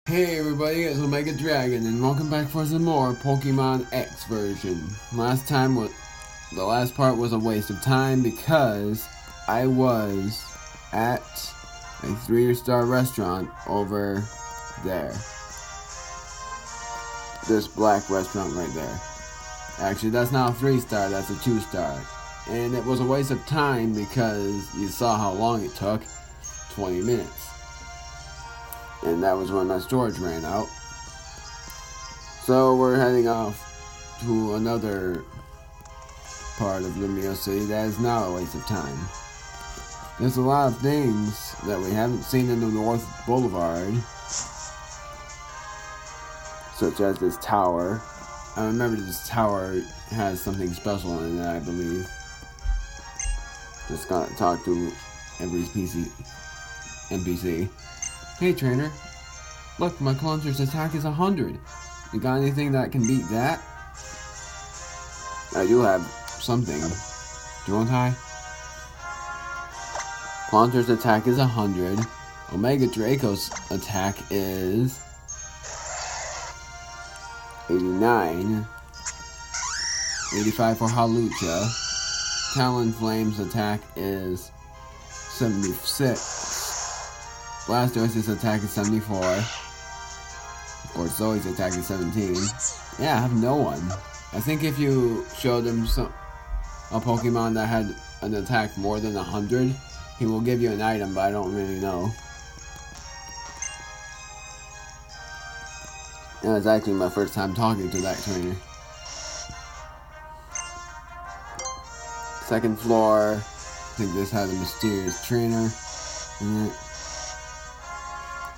Hey everybody, it's Omega Dragon, and welcome back for some more Pokemon X version. The last part was a waste of time because I was at a 3-star restaurant over there. This black restaurant right there. Actually, that's not a 3-star, that's a 2-star. And it was a waste of time because you saw how long it took. 20 minutes. And that was when my storage ran out. So we're heading off to another part of Lumiose that is not a waste of time. There's a lot of things that we haven't seen in the North Boulevard, such as this tower. I remember this tower has something special in it, I believe. Just gotta talk to every NPC. Hey trainer, look, my Clauncher's attack is 100. You got anything that can beat that? I do have something, don't I? Clauncher's attack is 100. Omega Draco's attack is 89. 85 for Hawlucha. Talonflame's attack is 76. Blastoise's attack is 74. Of course, Zoe's attack is 17. Yeah, I have no one. I think if you showed him a Pokemon that had an attack more than 100, he will give you an item, but I don't really know. And it's actually my first time talking to that trainer. Second floor. I think this has a mysterious trainer in it.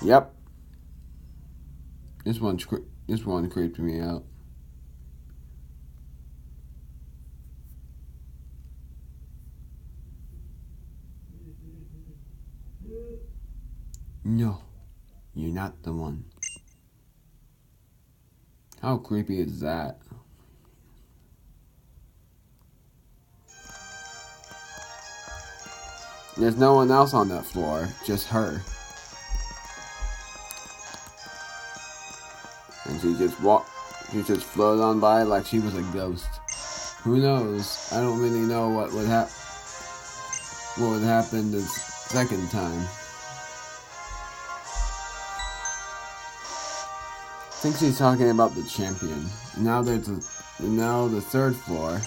Yep. This one creeped me out. No, you're not the one. How creepy is that? There's no one else on that floor, just her. And she just floated on by like she was a ghost. Who knows? I don't really know what would happen the second time. I think she's talking about the champion. Now the third floor.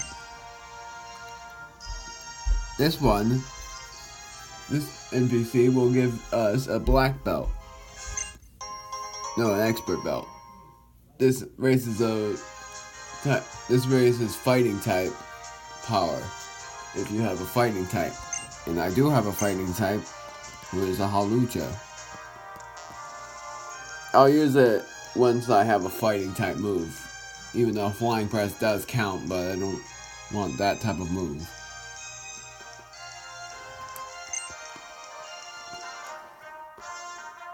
This NPC will give us a black belt. No, an expert belt. This raises fighting type power if you have a fighting type. And I do have a fighting type, who is a Hawlucha. I'll use it once I have a fighting type move. Even though flying press does count, but I don't want that type of move.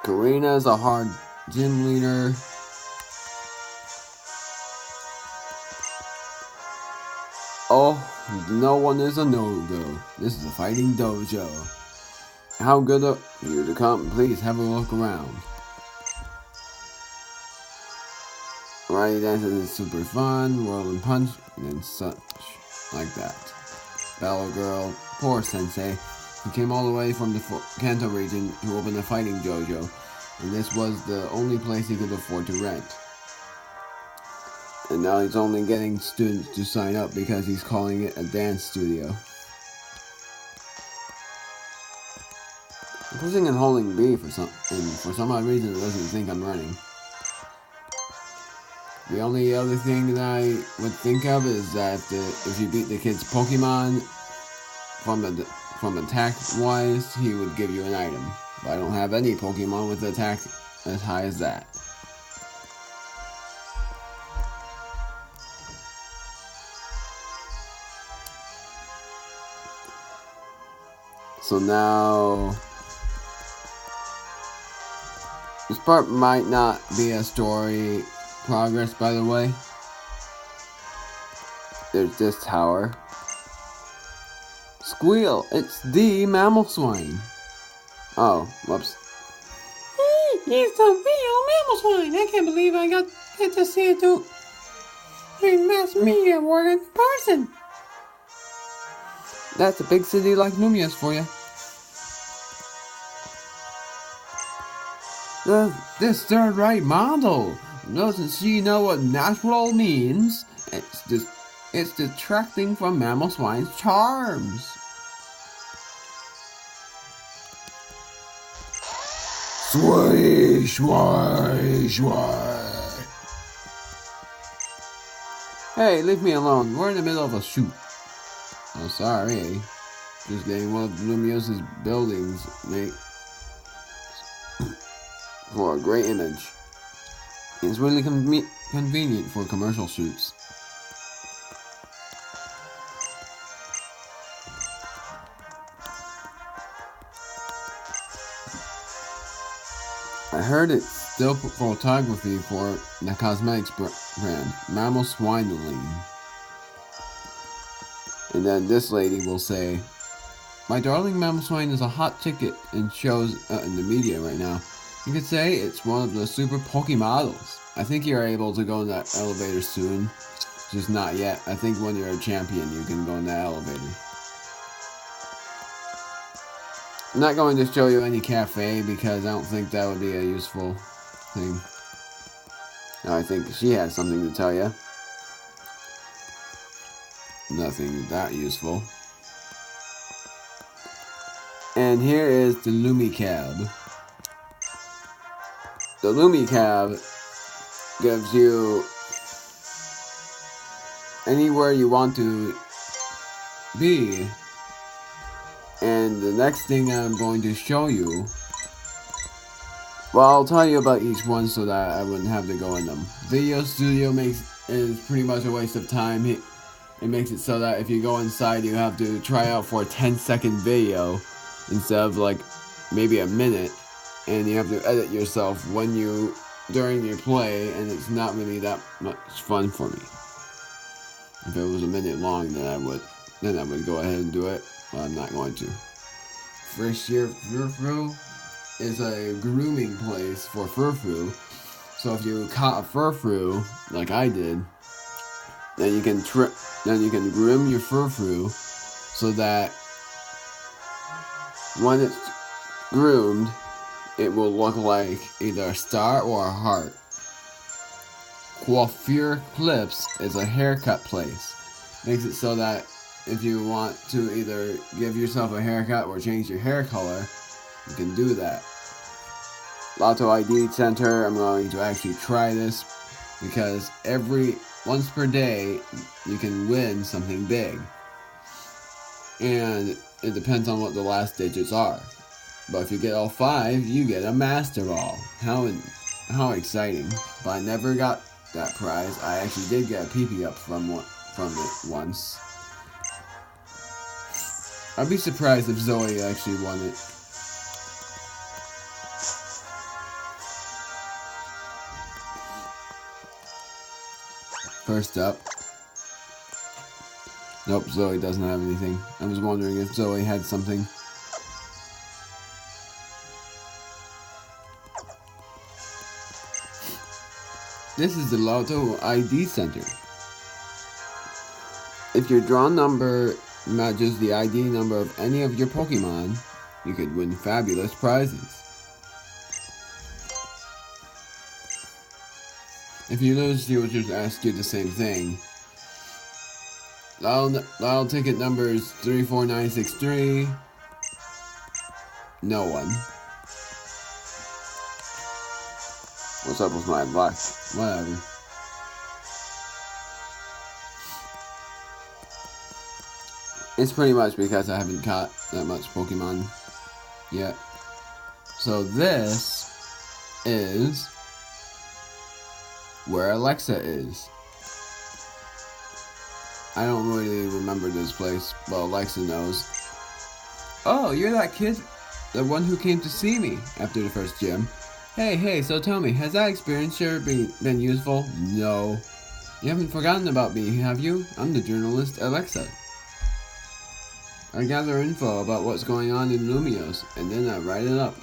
Karina's a hard gym leader. Oh, no one is a no-go. This is a fighting dojo. How good of you to come. Please have a look around. Riding dances is super fun. Whirling punch and such like that. Battle Girl, poor sensei. He came all the way from the Kanto region to open a fighting dojo, and this was the only place he could afford to rent. And now he's only getting students to sign up because he's calling it a dance studio. I'm pushing and holding B for some odd reason it doesn't think I'm running. The only other thing that I would think of is that if you beat the kid's Pokemon from attack wise, he would give you an item. But I don't have any Pokemon with attack as high as that. So now, this part might not be a story progress, by the way. There's this tower. Squeal! It's the Mammal Swine! Oh, whoops. He's the real mammal swine. I can't believe I get to see it do mass media work in person. That's a big city like Lumiose for you. This third right model. Doesn't she know what natural means? It's detracting from mammal swine's charms. Sway, sway, sway. Hey, leave me alone. We're in the middle of a shoot. Oh, sorry. Just getting one of Lumiose's buildings, mate. For a great image. It's really convenient for commercial shoots. I heard it's still photography for the cosmetics brand, Mammal Swineline. And then this lady will say, "My darling mammal swine is a hot ticket and shows in the media right now. You could say it's one of the super Pokemodels. I think you're able to go in that elevator soon. Just not yet. I think when you're a champion, you can go in that elevator." I'm not going to show you any cafe because I don't think that would be a useful thing. No, I think she has something to tell you. Nothing that useful. And here is the Lumicab. The Lumicab gives you anywhere you want to be. And the next thing I'm going to show you, well, I'll tell you about each one so that I wouldn't have to go in them. Video Studio is pretty much a waste of time. It makes it so that if you go inside, you have to try out for a 10-second video instead of like maybe a minute, and you have to edit yourself during your play, and it's not really that much fun for me. If it was a minute long, then I would go ahead and do it. Well, I'm not going to. First Year Furfru is a grooming place for Furfru. So if you caught a Furfru, like I did, then you can groom your Furfru so that when it's groomed, it will look like either a star or a heart. Coiffure Clips is a haircut place. Makes it so that if you want to either give yourself a haircut or change your hair color, you can do that. Lotto ID Center, I'm going to actually try this because once per day you can win something big. And it depends on what the last digits are. But if you get all 5, you get a Master Ball. How exciting. But I never got that prize. I actually did get a PP up from it once. I'd be surprised if Zoe actually won it. First up. Nope, Zoe doesn't have anything. I was wondering if Zoe had something. This is the Lotto ID Center. If your draw number matches the ID number of any of your Pokemon, you could win fabulous prizes. If you lose, she will just ask you the same thing. Lotto ticket numbers 34963. No one. What's up with my luck? Whatever. It's pretty much because I haven't caught that much Pokemon yet. So this is where Alexa is. I don't really remember this place, but Alexa knows. Oh, you're that kid? The one who came to see me after the first gym. Hey, so tell me, has that experience sure been useful? No. You haven't forgotten about me, have you? I'm the journalist Alexa. I gather info about what's going on in Lumiose, and then I write it up.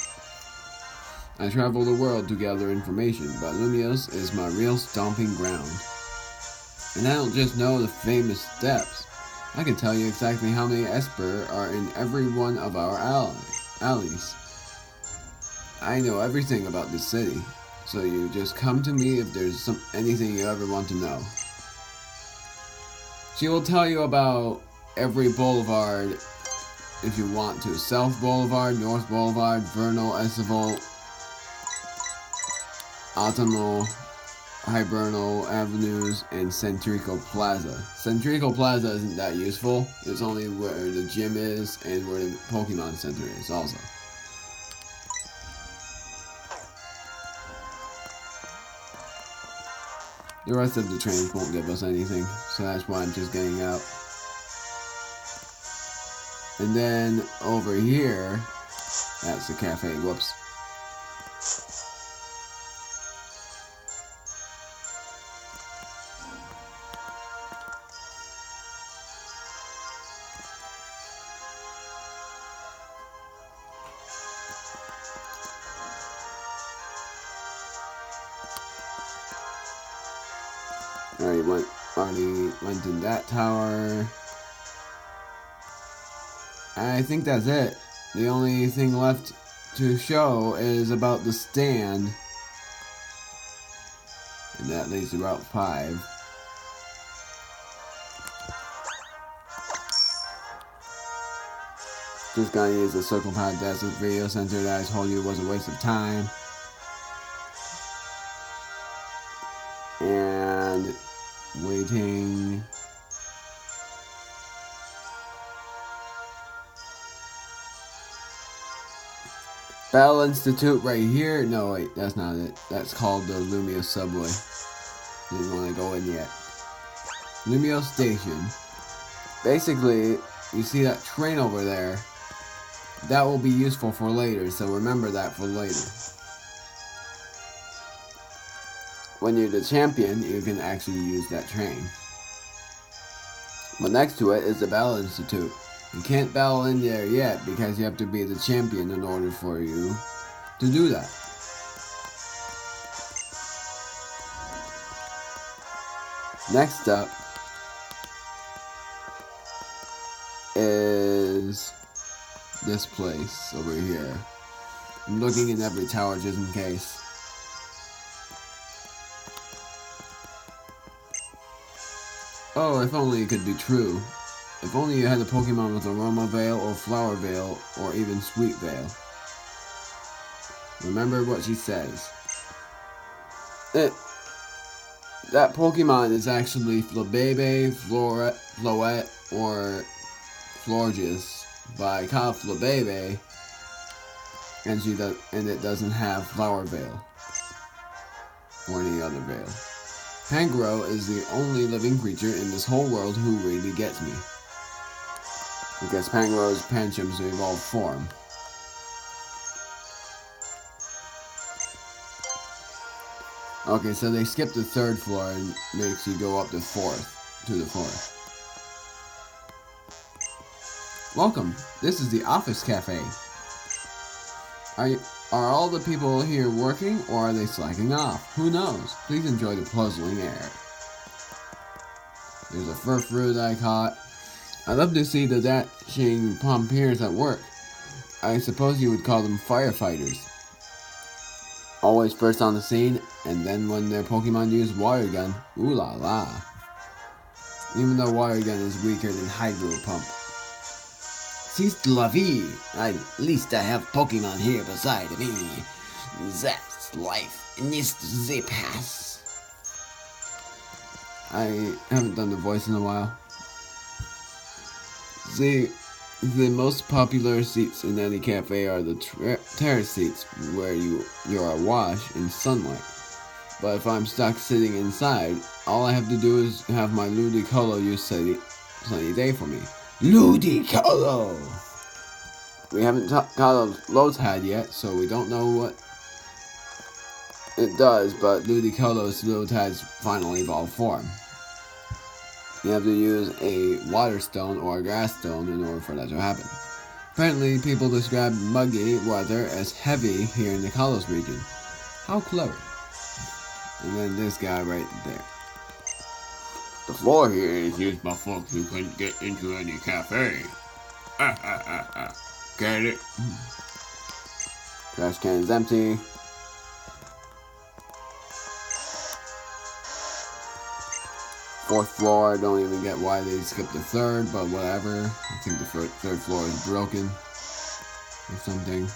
I travel the world to gather information, but Lumiose is my real stomping ground. And I don't just know the famous steps. I can tell you exactly how many Esper are in every one of our alleys. I know everything about this city, so you just come to me if there's anything you ever want to know. She will tell you about every boulevard if you want to. South Boulevard, North Boulevard, Vernal, Estival, Autumnal, Hibernal Avenues, and Centrico Plaza. Centrico Plaza isn't that useful. It's only where the gym is and where the Pokemon Center is also. The rest of the trains won't give us anything, so that's why I'm just getting out. And then over here, that's the cafe. Whoops. Already went in that tower. I think that's it. The only thing left to show is about the stand. And that leads to Route 5. Just gonna use the Circle Pad Desert Video Center that I told you was a waste of time. And waiting. Battle Institute right here. No, wait, that's not it. That's called the Lumiose Subway. Didn't want to go in yet. Lumiose Station. Basically, you see that train over there. That will be useful for later, so remember that for later. When you're the champion, you can actually use that train. But next to it is the Battle Institute. You can't battle in there yet because you have to be the champion in order for you to do that. Next up is this place over here. I'm looking in every tower just in case. Oh, if only it could be true. If only you had a Pokemon with Aroma Veil or Flower Veil or even Sweet Veil. Remember what she says. That Pokemon is actually Flabebe, Floette, or Florges. But I call Flabebe, and it doesn't have Flower Veil or any other veil. Pangoro is the only living creature in this whole world who really gets me. Because Pangoro is Panchim's evolved form. Okay, so they skip the third floor and makes you go up to the fourth. Welcome. This is the Office Cafe. Are all the people here working, or are they slacking off? Who knows? Please enjoy the puzzling air. There's a Furfrou that I caught. I love to see the dashing Pompiers at work. I suppose you would call them firefighters. Always first on the scene, and then when their Pokemon use Water Gun, ooh la la. Even though Water Gun is weaker than Hydro Pump. C'est la vie. At least I have Pokemon here beside me. That's life. Needs the pass. I haven't done the voice in a while. The most popular seats in any cafe are the terrace seats, where you are washed in sunlight. But if I'm stuck sitting inside, all I have to do is have my Ludicolo use sunny day for me. Ludicolo! We haven't caught a Lotad yet, so we don't know what it does, but Ludicolo's Lotad's final evolved form. You have to use a water stone or a grass stone in order for that to happen. Apparently, people describe muggy weather as heavy here in the Kalos region. How clever. And then this guy right there. The floor here is used by folks who couldn't get into any cafe. Get it? Trash can is empty. Fourth floor, I don't even get why they skipped the third, but whatever. I think the third floor is broken or something.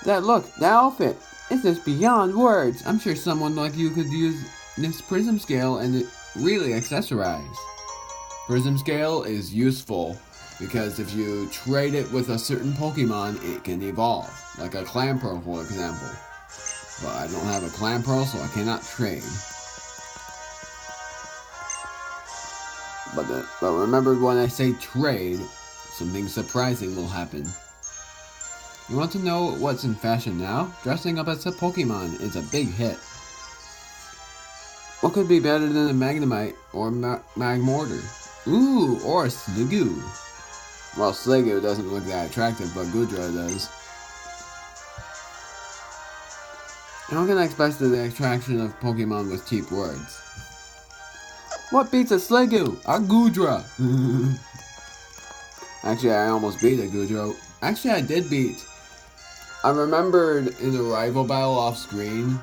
That outfit is just beyond words. I'm sure someone like you could use this prism scale and really accessorize. Prism scale is useful because if you trade it with a certain Pokemon, it can evolve. Like a Clamperl, for example. But I don't have a Clamperl, so I cannot trade. But remember, when I say trade, something surprising will happen. You want to know what's in fashion now? Dressing up as a Pokemon is a big hit. What could be better than a Magnemite or Magmortar? Ooh, or a Sliggoo. Well, Sliggoo doesn't look that attractive, but Goodra does. How can I express the attraction of Pokemon with cheap words? What beats a Sliggoo? A Goodra! Actually, I almost beat a Goodra. Actually, I did beat. I remembered in the rival battle off screen,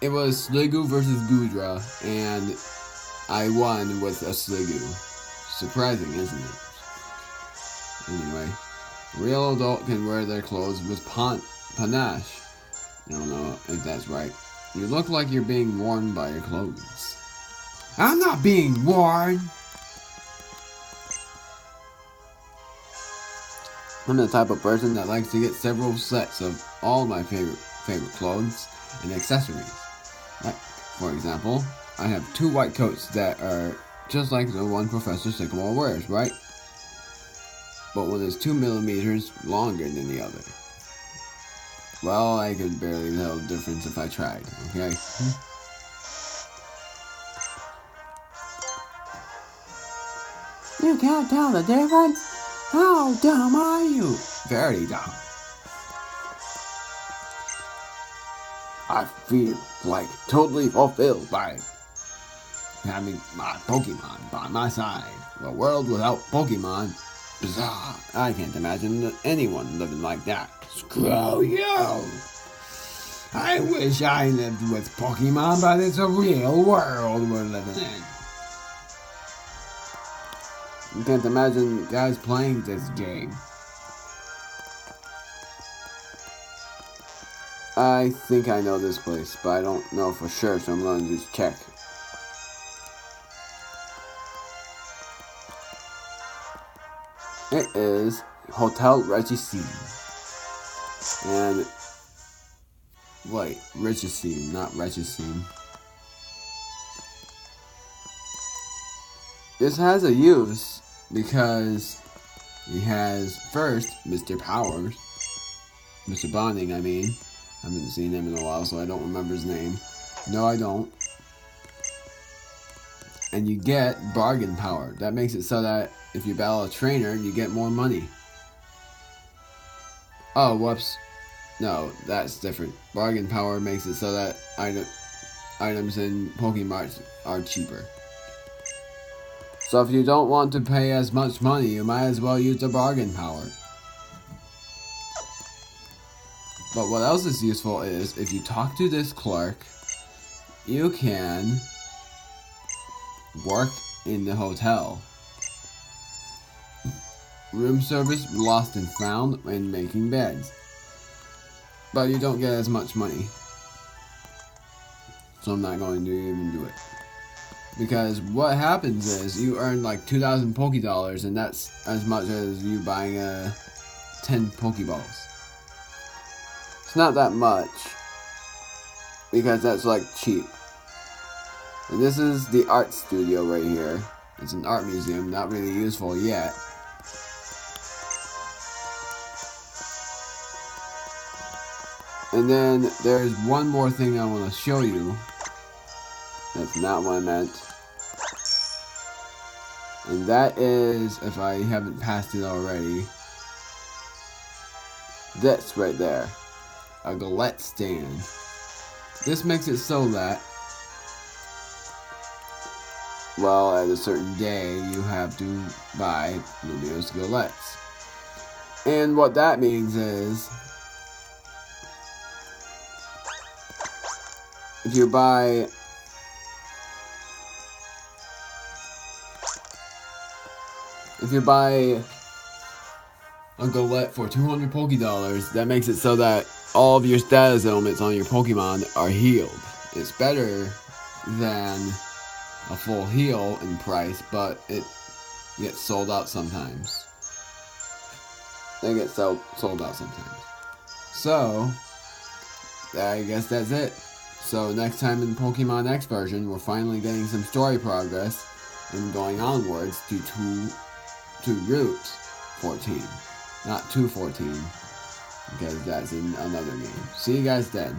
it was Sliggoo versus Goodra, and I won with a Sliggoo. Surprising, isn't it? Anyway, a real adult can wear their clothes with panache. I don't know if that's right. You look like you're being worn by your clothes. I'm not being worn! I'm the type of person that likes to get several sets of all my favorite clothes and accessories. Like, for example, I have 2 white coats that are just like the one Professor Sycamore wears, right? But one is 2 millimeters longer than the other. Well, I could barely tell the difference if I tried, okay? You can't tell the difference? How dumb are you? Very dumb. I feel like totally fulfilled by having my Pokemon by my side. A world without Pokemon? Bizarre. I can't imagine anyone living like that. Screw you! I wish I lived with Pokemon, but it's a real world we're living in. You can't imagine guys playing this game. I think I know this place, but I don't know for sure, so I'm going to just check. It is Hotel Regicine. And wait, Regicine, not Regicine. This has a use because he has first Mr. Powers, Mr. Bonding, I mean. I haven't seen him in a while, so I don't remember his name. No, I don't. And you get bargain power. That makes it so that if you battle a trainer, you get more money. Oh, whoops. No, that's different. Bargain power makes it so that items in Pokemarts are cheaper. So if you don't want to pay as much money, you might as well use the bargain power. But what else is useful is, if you talk to this clerk, you can work in the hotel. Room service, lost and found, and making beds. But you don't get as much money. So I'm not going to even do it. Because what happens is, you earn like 2,000 Pokédollars, and that's as much as you buying 10 Pokeballs. It's not that much, because that's like cheap. And this is the art studio right here. It's an art museum, not really useful yet. And then there's one more thing I want to show you. That's not what I meant. And that is, if I haven't passed it already, this right there. A galette stand. This makes it so that, well, at a certain day, you have to buy Lumiose galettes. And what that means is, if you buy a galette for 200 Pokédollars, that makes it so that all of your status ailments on your Pokemon are healed. It's better than a full heal in price, but it gets sold out sometimes. They get sold out sometimes. So, I guess that's it. So next time in Pokemon X version, we're finally getting some story progress and going onwards to Route 14. Not 214, because that's in another game. See you guys then.